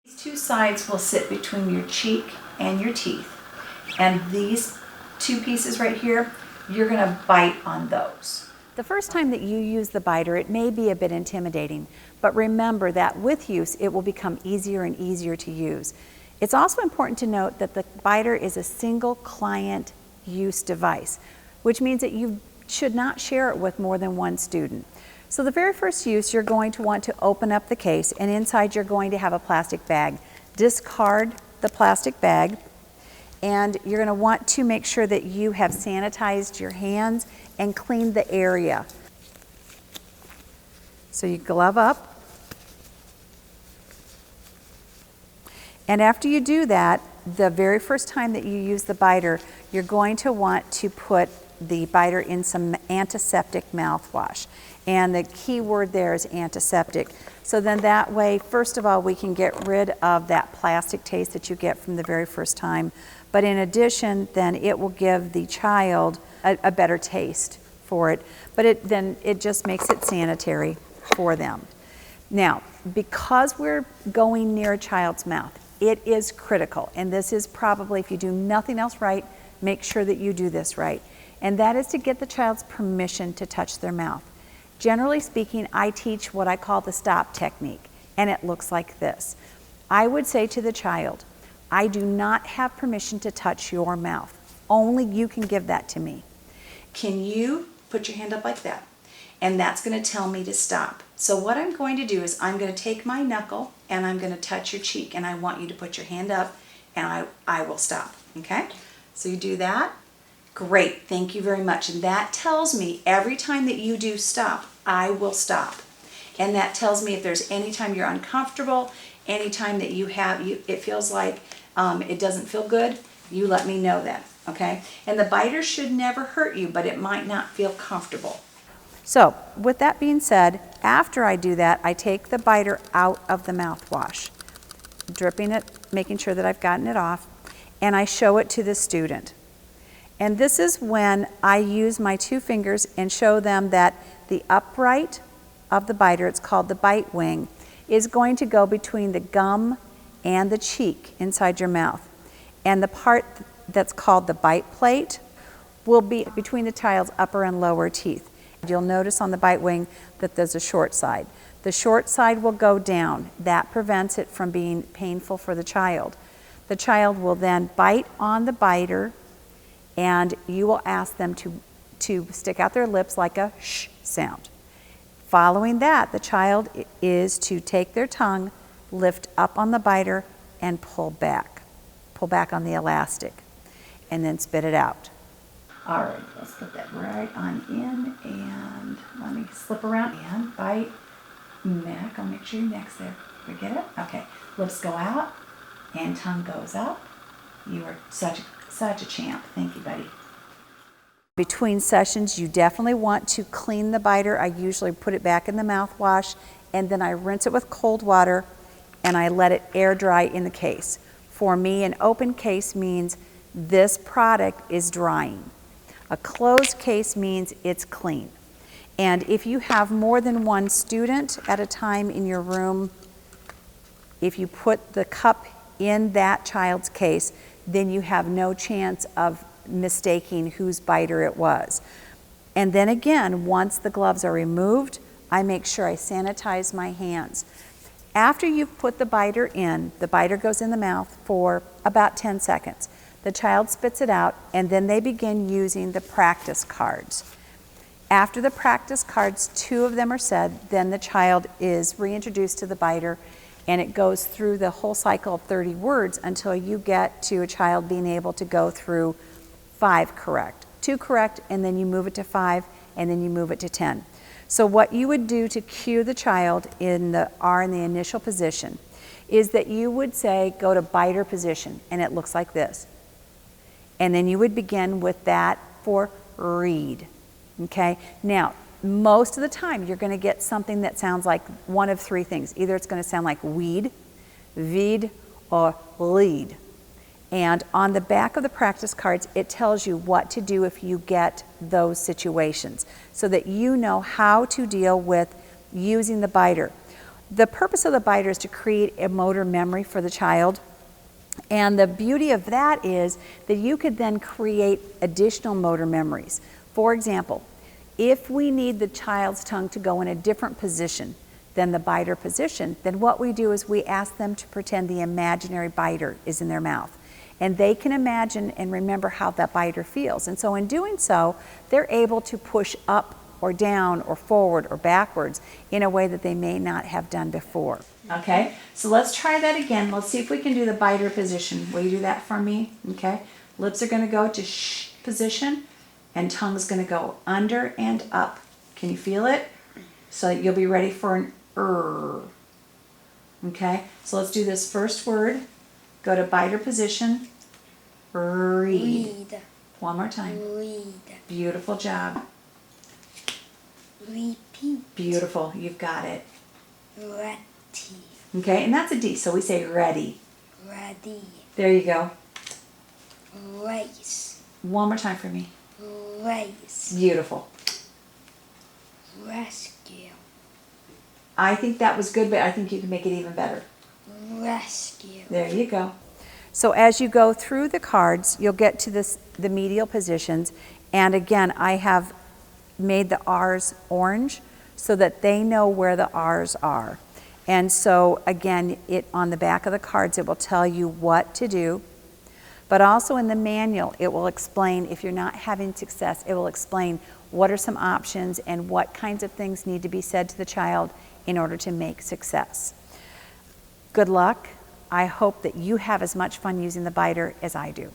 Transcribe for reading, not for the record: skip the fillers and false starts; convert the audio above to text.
These two sides will sit between your cheek and your teeth. And these two pieces right here, you're gonna bite on those. The first time that you use the biter, it may be a bit intimidating, but remember that with use, it will become easier and easier to use. It's also important to note that the biter is a single client use device, which means that you should not share it with more than one student. So the very first use, you're going to want to open up the case, and inside you're going to have a plastic bag. Discard the plastic bag, and you're going to want to make sure that you have sanitized your hands and cleaned the area. So you glove up. And after you do that, the very first time that you use the biter, you're going to want to put the biter in some antiseptic mouthwash. And the key word there is antiseptic. So then that way, first of all, we can get rid of that plastic taste that you get from the very first time. But in addition, then it will give the child a better taste for it. But then it just makes it sanitary for them. Now, because we're going near a child's mouth, it is critical. And this is probably, if you do nothing else right, make sure that you do this right. And that is to get the child's permission to touch their mouth. Generally speaking, I teach what I call the stop technique, and it looks like this. I would say to the child, I do not have permission to touch your mouth. Only you can give that to me. Can you put your hand up like that? And that's going to tell me to stop. So what I'm going to do is I'm going to take my knuckle and I'm going to touch your cheek, and I want you to put your hand up, and I will stop. Okay? So you do that. Great, thank you very much. And that tells me every time that you do stop, I will stop. And that tells me if there's any time you're uncomfortable, any time that it feels like it doesn't feel good, you let me know that, okay? And the biter should never hurt you, but it might not feel comfortable. So with that being said, after I do that, I take the biter out of the mouthwash, dripping it, making sure that I've gotten it off, and I show it to the student. And this is when I use my two fingers and show them that the upright of the biter, it's called the bite wing, is going to go between the gum and the cheek inside your mouth. And the part that's called the bite plate will be between the child's upper and lower teeth. You'll notice on the bite wing that there's a short side. The short side will go down. That prevents it from being painful for the child. The child will then bite on the biter, and you will ask them to stick out their lips like a shh sound. Following that, the child is to take their tongue, lift up on the biter, and pull back. Pull back on the elastic, and then spit it out. All right, let's put that right on in, and let me slip around and bite neck. I'll make sure your neck's there. We get it? Okay, lips go out and tongue goes up. You are such a champ. Thank you, buddy. Between sessions, you definitely want to clean the biter. I usually put it back in the mouthwash, and then I rinse it with cold water, and I let it air dry in the case. For me, an open case means this product is drying. A closed case means it's clean. And if you have more than one student at a time in your room, if you put the cup in that child's case, then you have no chance of mistaking whose biter it was. And then again, once the gloves are removed, I make sure I sanitize my hands. After you've put the biter in, the biter goes in the mouth for about 10 seconds. The child spits it out, and then they begin using the practice cards. After the practice cards, 2 of them are said, then the child is reintroduced to the biter, and it goes through the whole cycle of 30 words until you get to a child being able to go through 5 correct, 2 correct, and then you move it to 5, and then you move it to 10. So what you would do to cue the child in the initial position is that you would say, go to biter position, and it looks like this. And then you would begin with that for read, okay? Now, most of the time, you're gonna get something that sounds like one of 3 things. Either it's gonna sound like weed, vid, or lead. And on the back of the practice cards, it tells you what to do if you get those situations so that you know how to deal with using the biter. The purpose of the biter is to create a motor memory for the child. And the beauty of that is that you could then create additional motor memories. For example, if we need the child's tongue to go in a different position than the biter position, then what we do is we ask them to pretend the imaginary biter is in their mouth. And they can imagine and remember how that biter feels. And so in doing so, they're able to push up or down or forward or backwards in a way that they may not have done before. Okay, so let's try that again. Let's see if we can do the biter position. Will you do that for me? Okay, lips are going to go to shh position and tongue's going to go under and up. Can you feel it? So you'll be ready for an Okay, so let's do this first word. Go to biter position. Read. One more time. Read. Beautiful job. Repeat. Beautiful, you've got it. Ready. Okay, and that's a D, so we say ready. Ready. There you go. Race. One more time for me. Race. Beautiful. Rescue. I think that was good, but I think you can make it even better. Rescue. There you go. So as you go through the cards, you'll get to the medial positions. And again, I have made the R's orange so that they know where the R's are. And so again, on the back of the cards, it will tell you what to do. But also in the manual, it will explain, if you're not having success, it will explain what are some options and what kinds of things need to be said to the child in order to make success. Good luck. I hope that you have as much fun using the biter as I do.